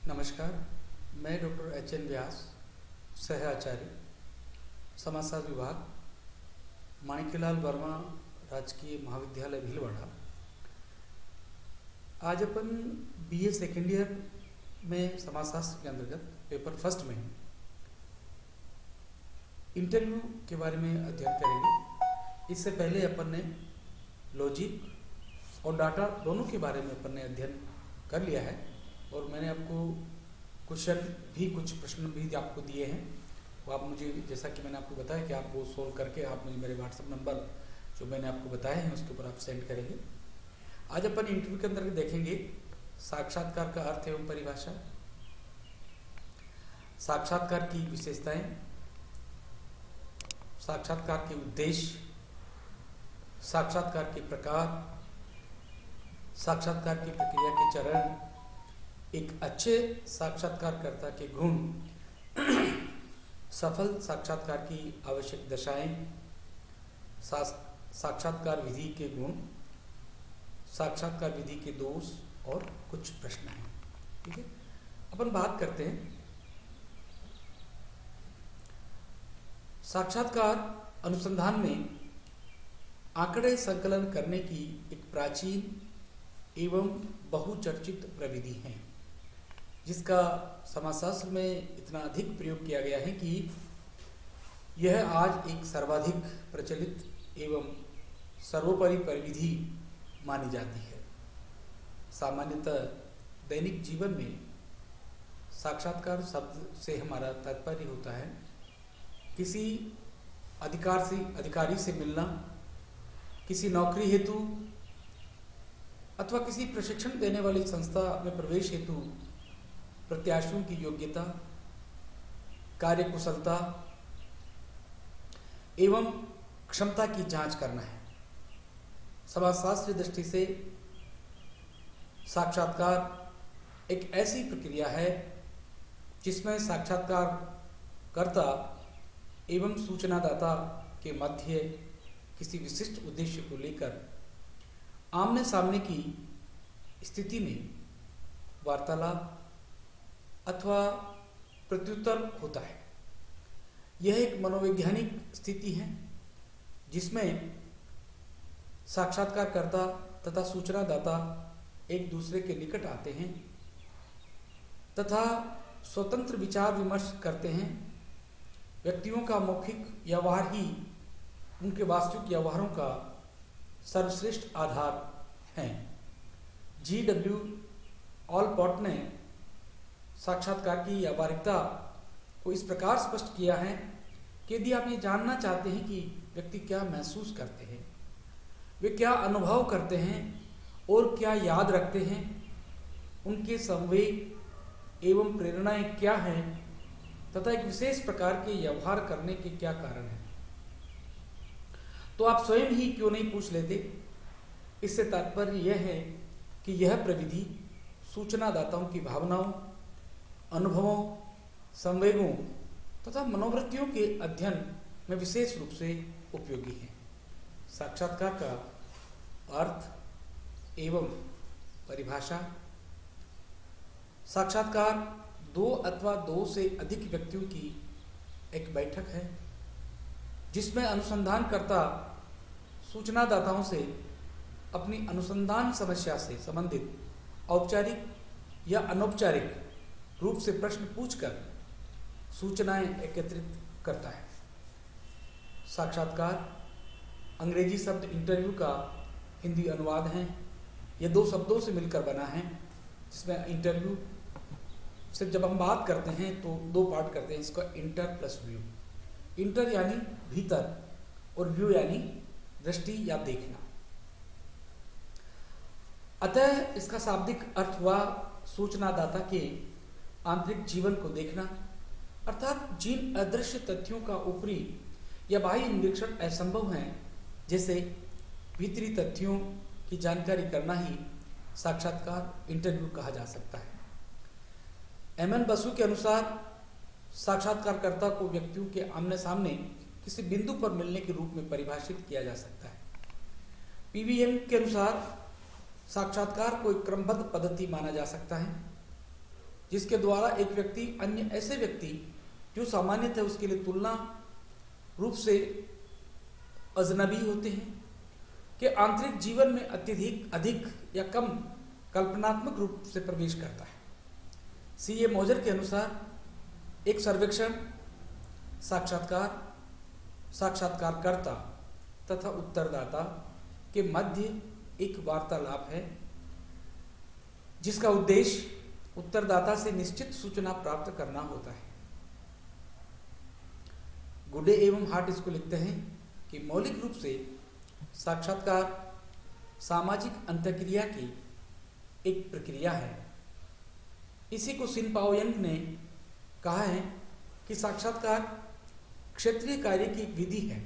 नमस्कार। मैं doctor H.N.. व्यास, सह आचार्य, समाजशास्त्र विभाग, माणिक्यलाल वर्मा राजकीय महाविद्यालय भीलवाड़ा। आज अपन बीए सेकेंड ईयर में समाजशास्त्र के अंतर्गत पेपर फर्स्ट में इंटरव्यू के बारे में अध्ययन करेंगे। इससे पहले अपन ने लॉजिक और डाटा दोनों के बारे में अपन ने अध्ययन कर लिया है और मैंने आपको कुछ प्रश्न भी आपको दिए हैं। वो आप मुझे, जैसा कि मैंने आपको बताया, कि आप वो सोल्व करके आप मुझे मेरे व्हाट्सएप नंबर जो मैंने आपको बताए हैं उसके ऊपर आप सेंड करेंगे। आज अपन इंटरव्यू के अंदर देखेंगे साक्षात्कार का अर्थ एवं परिभाषा, साक्षात्कार की विशेषताएं, साक्षात्कार के उद्देश्य, साक्षात्कार के प्रकार, साक्षात्कार की प्रक्रिया के चरण, एक अच्छे साक्षात्कारकर्ता के गुण, सफल साक्षात्कार की आवश्यक दशाएं, साक्षात्कार विधि के गुण, साक्षात्कार विधि के दोष और कुछ प्रश्न हैं। ठीक है, अपन बात करते हैं साक्षात्कार अनुसंधान में आंकड़े संकलन करने की एक प्राचीन एवं बहुचर्चित प्रविधि है, जिसका समाजशास्त्र में इतना अधिक प्रयोग किया गया है कि यह आज एक सर्वाधिक प्रचलित एवं सर्वोपरि प्रविधि मानी जाती है। सामान्यतः दैनिक जीवन में साक्षात्कार शब्द से हमारा तात्पर्य होता है किसी अधिकारी से मिलना, किसी नौकरी हेतु अथवा किसी प्रशिक्षण देने वाली संस्था में प्रवेश हेतु प्रत्याशियों की योग्यता, कार्यकुशलता एवं क्षमता की जांच करना है। समाजशास्त्र की दृष्टि से साक्षात्कार एक ऐसी प्रक्रिया है जिसमें साक्षात्कारकर्ता एवं सूचनादाता के मध्य किसी विशिष्ट उद्देश्य को लेकर आमने सामने की स्थिति में वार्तालाप अथवा प्रत्युत्तर होता है। यह एक मनोवैज्ञानिक स्थिति है जिसमें साक्षात्कारकर्ता तथा सूचनादाता एक दूसरे के निकट आते हैं तथा स्वतंत्र विचार विमर्श करते हैं। व्यक्तियों का मौखिक व्यवहार ही उनके वास्तविक व्यवहारों का सर्वश्रेष्ठ आधार हैं। G.W. ऑलपॉट ने साक्षात्कार की व्यावहारिकता को इस प्रकार स्पष्ट किया है कि यदि आप ये जानना चाहते हैं कि व्यक्ति क्या महसूस करते हैं, वे क्या अनुभव करते हैं और क्या याद रखते हैं, उनके संवेग एवं प्रेरणाएं क्या हैं तथा एक विशेष प्रकार के व्यवहार करने के क्या कारण हैं, तो आप स्वयं ही क्यों नहीं पूछ लेते। इससे तात्पर्य यह है कि यह प्रविधि सूचनादाताओं की भावनाओं, अनुभवों, संवेगों तथा मनोवृत्तियों के अध्ययन में विशेष रूप से उपयोगी है। साक्षात्कार का अर्थ एवं परिभाषा। साक्षात्कार दो अथवा दो से अधिक व्यक्तियों की एक बैठक है जिसमें अनुसंधानकर्ता सूचनादाताओं से अपनी अनुसंधान समस्या से संबंधित औपचारिक या अनौपचारिक रूप से प्रश्न पूछकर सूचनाएं एकत्रित करता है। साक्षात्कार अंग्रेजी शब्द इंटरव्यू का हिंदी अनुवाद है। यह दो शब्दों से मिलकर बना है, जिसमें इंटरव्यू से जब हम बात करते हैं तो दो पार्ट करते हैं इसका, इंटर प्लस व्यू। इंटर यानी भीतर और व्यू यानी दृष्टि या देखना। अतः इसका शाब्दिक अर्थ हुआ सूचनादाता के आंतरिक जीवन को देखना, अर्थात जिन अदृश्य तथ्यों का ऊपरी या बाह्य निरीक्षण असंभव है, जैसे भीतरी तथ्यों की जानकारी करना ही साक्षात्कार इंटरव्यू कहा जा सकता है। एम.एन. बसु के अनुसार साक्षात्कारकर्ता को व्यक्तियों के आमने सामने किसी बिंदु पर मिलने के रूप में परिभाषित किया जा सकता है। पीवीएम के अनुसार साक्षात्कार को एक क्रमबद्ध पद्धति माना जा सकता है। जिसके द्वारा एक व्यक्ति अन्य ऐसे व्यक्ति जो सामान्यतः उसके लिए तुलना रूप से अजनबी होते हैं के आंतरिक जीवन में अत्यधिक अधिक या कम कल्पनात्मक रूप से प्रवेश करता है। C.A. मोजर के अनुसार एक सर्वेक्षण साक्षात्कारकर्ता तथा उत्तरदाता के मध्य एक वार्तालाप है जिसका उद्देश्य उत्तरदाता से निश्चित सूचना प्राप्त करना होता है। गुडे एवं हार्ट इसको लिखते हैं कि मौलिक रूप से साक्षात्कार सामाजिक अंतःक्रिया की एक प्रक्रिया है। इसी को सिन पाओयंग ने कहा है कि साक्षात्कार क्षेत्रीय कार्य की एक विधि है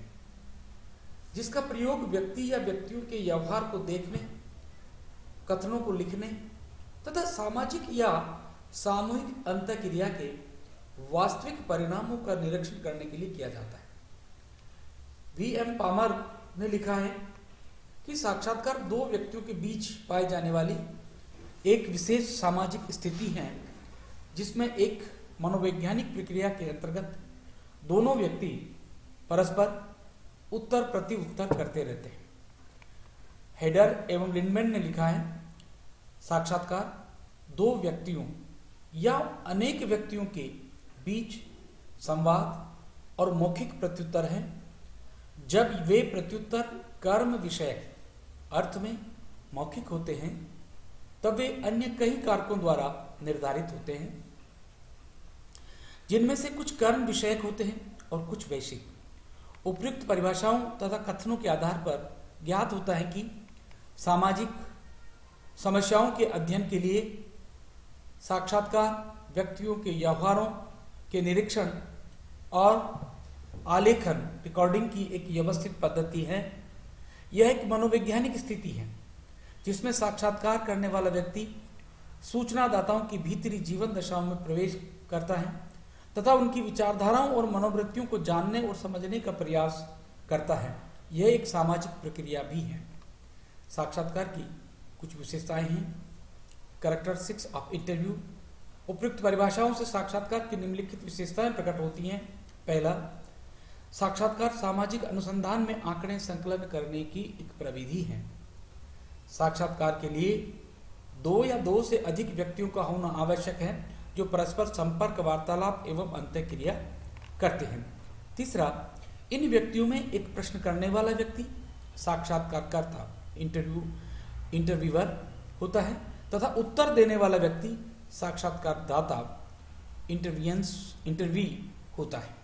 जिसका प्रयोग व्यक्ति या व्यक्तियों के व्यवहार को देखने, कथनों को लिखने तथा सामाजिक या सामूहिक अंतःक्रिया के वास्तविक परिणामों का निरीक्षण करने के लिए किया जाता है। V.M. पामर ने लिखा है कि साक्षात्कार दो व्यक्तियों के बीच पाई जाने वाली एक विशेष सामाजिक स्थिति है जिसमें एक मनोवैज्ञानिक प्रक्रिया के अंतर्गत दोनों व्यक्ति परस्पर उत्तर प्रति उत्तर करते रहते हैं। हेडर एवं लिंडमैन ने लिखा है साक्षात्कार दो व्यक्तियों या अनेक व्यक्तियों के बीच संवाद और मौखिक प्रत्युत्तर हैं। जब वे प्रत्युत्तर कर्म विषयक अर्थ में मौखिक होते हैं तब वे अन्य कई कारकों द्वारा निर्धारित होते हैं जिनमें से कुछ कर्म विषयक होते हैं और कुछ वैश्विक। उपयुक्त परिभाषाओं तथा कथनों के आधार पर ज्ञात होता है कि सामाजिक समस्याओं के अध्ययन के लिए साक्षात्कार व्यक्तियों के व्यवहारों के निरीक्षण और आलेखन रिकॉर्डिंग की एक व्यवस्थित पद्धति है। यह एक मनोवैज्ञानिक स्थिति है जिसमें साक्षात्कार करने वाला व्यक्ति सूचनादाताओं की भीतरी जीवन दशाओं में प्रवेश करता है तथा उनकी विचारधाराओं और मनोवृत्तियों को जानने और समझने का प्रयास करता है। यह एक सामाजिक प्रक्रिया भी है। साक्षात्कार की कुछ विशेषताएं हैं। Characteristics of interview. उपयुक्त परिभाषाओं से साक्षात्कार की निम्नलिखित विशेषताएं प्रकट होती हैं। पहला, साक्षात्कार सामाजिक अनुसंधान में आंकड़े संकलन करने की एक प्रविधि है। साक्षात्कार के लिए दो या दो से अधिक व्यक्तियों का होना आवश्यक है जो परस्पर संपर्क, वार्तालाप एवं अंतःक्रिया करते हैं। तीसरा, इन व्यक्तियों में एक प्रश्न करने वाला व्यक्ति साक्षात्कारकर्ता इंटरव्यूअर होता है तथा उत्तर देने वाला व्यक्ति साक्षात्कारदाता इंटरव्यू होता है।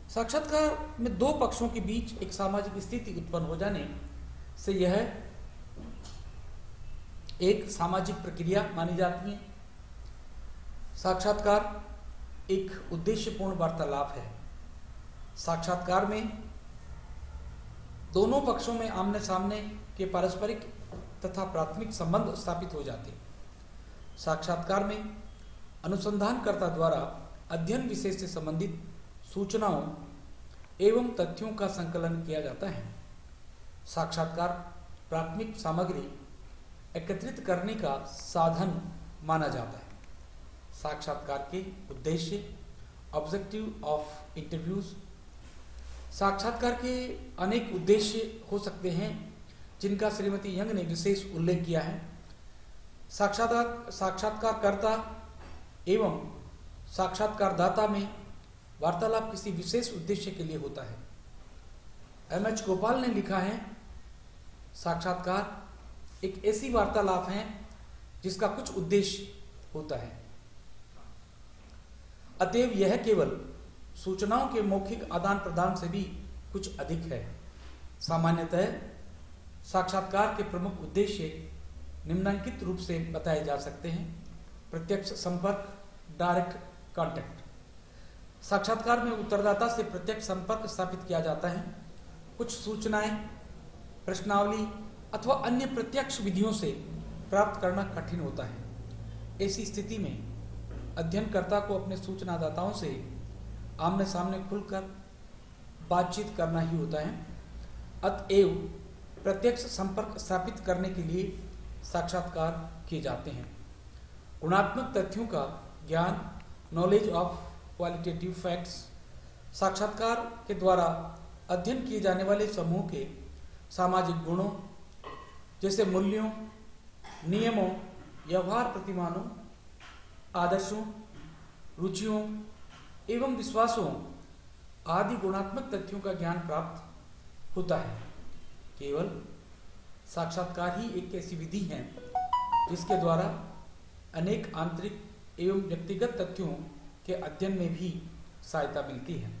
साक्षात्कार में दो पक्षों के बीच एक सामाजिक स्थिति उत्पन्न हो जाने से यह एक सामाजिक प्रक्रिया मानी जाती है। साक्षात्कार एक उद्देश्यपूर्ण वार्तालाप है। साक्षात्कार में दोनों पक्षों में आमने सामने के पारस्परिक तथा प्राथमिक संबंध स्थापित हो जाते हैं। साक्षात्कार में अनुसंधानकर्ता द्वारा अध्ययन विषय से संबंधित सूचनाओं एवं तथ्यों का संकलन किया जाता है। साक्षात्कार प्राथमिक सामग्री एकत्रित करने का साधन माना जाता है। साक्षात्कार के उद्देश्य, ऑब्जेक्टिव ऑफ इंटरव्यूज। साक्षात्कार के अनेक उद्देश्य हो सकते हैं जिनका श्रीमती यंग ने विशेष उल्लेख किया है। साक्षात्कारकर्ता एवं साक्षात्कारदाता में वार्तालाप किसी विशेष उद्देश्य के लिए होता है। M.H. गोपाल ने लिखा है, साक्षात्कार एक ऐसी वार्तालाप है जिसका कुछ उद्देश्य होता है, अतएव यह केवल सूचनाओं के मौखिक आदान प्रदान से भी कुछ अधिक है। सामान्यतः साक्षात्कार के प्रमुख उद्देश्य निम्नलिखित रूप से बताए जा सकते हैं। प्रत्यक्ष संपर्क, डायरेक्ट कांटेक्ट। साक्षात्कार में उत्तरदाता से प्रत्यक्ष संपर्क स्थापित किया जाता है। कुछ सूचनाएं, प्रश्नावली अथवा अन्य प्रत्यक्ष विधियों से प्राप्त करना कठिन होता है। ऐसी स्थिति में अध्ययनकर्ता को अपने सूचनादाताओं से आमने सामने खुलकर बातचीत करना ही होता है। अतएव प्रत्यक्ष संपर्क स्थापित करने के लिए साक्षात्कार किए जाते हैं। गुणात्मक तथ्यों का ज्ञान, नॉलेज ऑफ क्वालिटेटिव फैक्ट्स, साक्षात्कार के द्वारा अध्ययन किए जाने वाले समूह के सामाजिक गुणों जैसे मूल्यों, नियमों, व्यवहार प्रतिमानों, आदर्शों, रुचियों एवं विश्वासों आदि गुणात्मक तथ्यों का ज्ञान प्राप्त होता है। केवल साक्षात्कार ही एक ऐसी विधि है जिसके द्वारा अनेक आंतरिक एवं व्यक्तिगत तथ्यों के अध्ययन में भी सहायता मिलती है।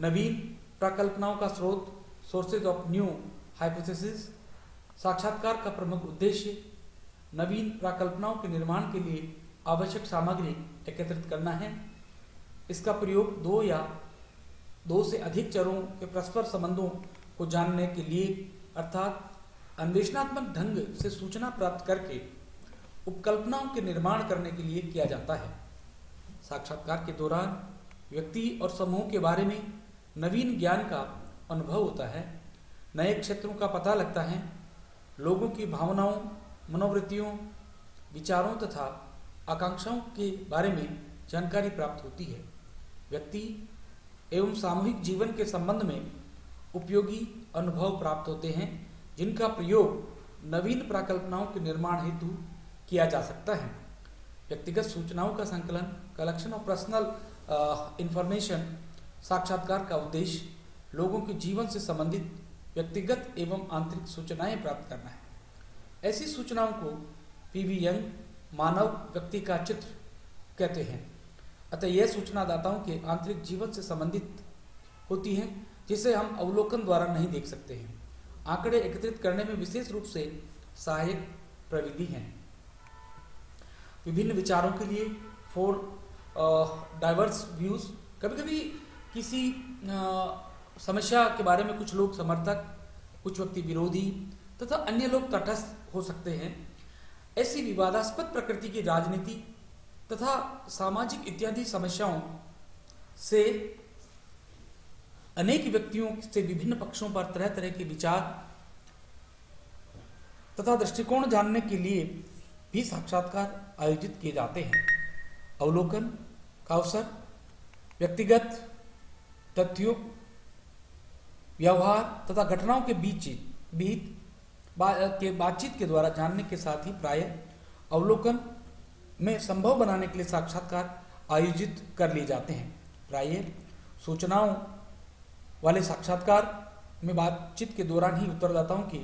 नवीन प्रकल्पनाओं का स्रोत, सोर्सेज ऑफ न्यू हाइपोथेसिस, साक्षात्कार का प्रमुख उद्देश्य नवीन प्रकल्पनाओं के निर्माण के लिए आवश्यक सामग्री एकत्रित करना है। इसका प्रयोग दो या दो से अधिक चरों के परस्पर संबंधों को जानने के लिए अर्थात अन्वेषणात्मक ढंग से सूचना प्राप्त करके उपकल्पनाओं के निर्माण करने के लिए किया जाता है। साक्षात्कार के दौरान व्यक्ति और समूह के बारे में नवीन ज्ञान का अनुभव होता है, नए क्षेत्रों का पता लगता है, लोगों की भावनाओं, मनोवृत्तियों, विचारों तथा आकांक्षाओं के बारे में जानकारी प्राप्त होती है। व्यक्ति एवं सामूहिक जीवन के संबंध में उपयोगी अनुभव प्राप्त होते हैं जिनका प्रयोग नवीन प्रकल्पनाओं के निर्माण हेतु किया जा सकता है। व्यक्तिगत सूचनाओं का संकलन, कलेक्शन ऑफ पर्सनल इंफॉर्मेशन, साक्षात्कार का उद्देश्य लोगों के जीवन से संबंधित व्यक्तिगत एवं आंतरिक सूचनाएं प्राप्त करना है। ऐसी सूचनाओं को पीवी यंग मानव व्यक्ति का चित्र कहते हैं। अतः यह सूचनादाताओं के आंतरिक जीवन से संबंधित होती हैं जिसे हम अवलोकन द्वारा नहीं देख सकते हैं। आंकड़े एकत्रित करने में विशेष रूप से सहायक प्रविधि हैं। विभिन्न विचारों के लिए फॉर डाइवर्स व्यूज, कभी कभी किसी समस्या के बारे में कुछ लोग समर्थक, कुछ व्यक्ति विरोधी तथा अन्य लोग तटस्थ हो सकते हैं। ऐसी विवादास्पद प्रकृति की राजनीति तथा सामाजिक इत्यादि समस्याओं से अनेक व्यक्तियों से विभिन्न पक्षों पर तरह तरह के विचार तथा दृष्टिकोण जानने के लिए भी साक्षात्कार आयोजित किए जाते हैं। अवलोकन का अवसर व्यक्तिगत तथ्यों, व्यवहार तथा घटनाओं के बीच बातचीत के द्वारा जानने के साथ ही प्रायः अवलोकन में संभव बनाने के लिए साक्षात्कार आयोजित कर लिए जाते हैं। प्रायः सूचनाओं वाले साक्षात्कार में बातचीत के दौरान ही उत्तरदाताओं की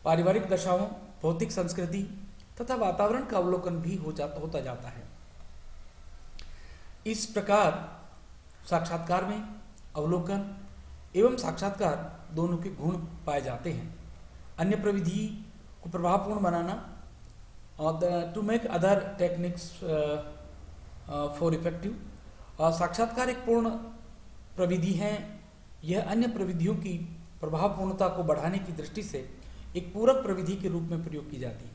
पारिवारिक दशाओं, भौतिक संस्कृति तथा वातावरण का अवलोकन भी होता जाता है। इस प्रकार साक्षात्कार में अवलोकन एवं साक्षात्कार दोनों के गुण पाए जाते हैं। अन्य प्रविधि को प्रभावपूर्ण बनाना और to make other techniques for effective, और साक्षात्कार एक पूर्ण प्रविधि है। यह अन्य प्रविधियों की प्रभावपूर्णता को बढ़ाने की दृष्टि से एक पूरक प्रविधि के रूप में प्रयोग की जाती है।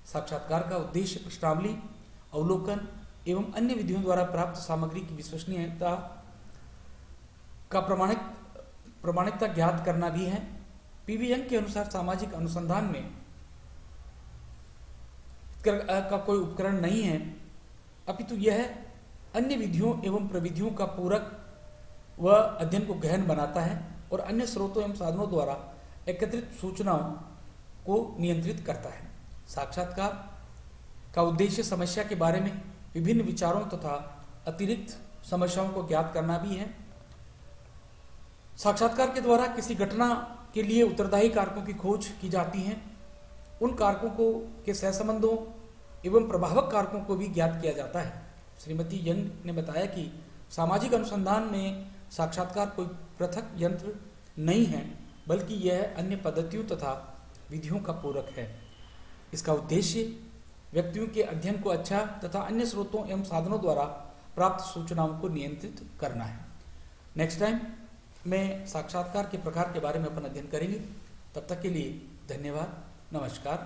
साक्षात्कार का उद्देश्य प्रश्नावली, अवलोकन एवं अन्य विधियों द्वारा प्राप्त सामग्री की विश्वसनीयता का प्रमाणिकता ज्ञात करना भी है। पीवी यंग के अनुसार सामाजिक अनुसंधान में का कोई उपकरण नहीं है, अपितु यह अन्य विधियों एवं प्रविधियों का पूरक व अध्ययन को गहन बनाता है और अन्य स्रोतों एवं साधनों द्वारा एकत्रित सूचनाओं को नियंत्रित करता है। साक्षात्कार का उद्देश्य समस्या के बारे में विभिन्न विचारों तथा अतिरिक्त समस्याओं को ज्ञात करना भी है। साक्षात्कार के द्वारा किसी घटना के लिए उत्तरदायी कारकों की खोज की जाती है। उन कारकों को के सहसंबंधों एवं प्रभावक कारकों को भी ज्ञात किया जाता है। श्रीमती यंग ने बताया कि सामाजिक अनुसंधान में साक्षात्कार कोई पृथक यंत्र नहीं है, बल्कि यह अन्य पद्धतियों तथा विधियों का पूरक है। इसका उद्देश्य व्यक्तियों के अध्ययन को अच्छा तथा अन्य स्रोतों एवं साधनों द्वारा प्राप्त सूचनाओं को नियंत्रित करना है। नेक्स्ट टाइम में साक्षात्कार के प्रकार के बारे में अपन अध्ययन करेंगे। तब तक के लिए धन्यवाद, नमस्कार।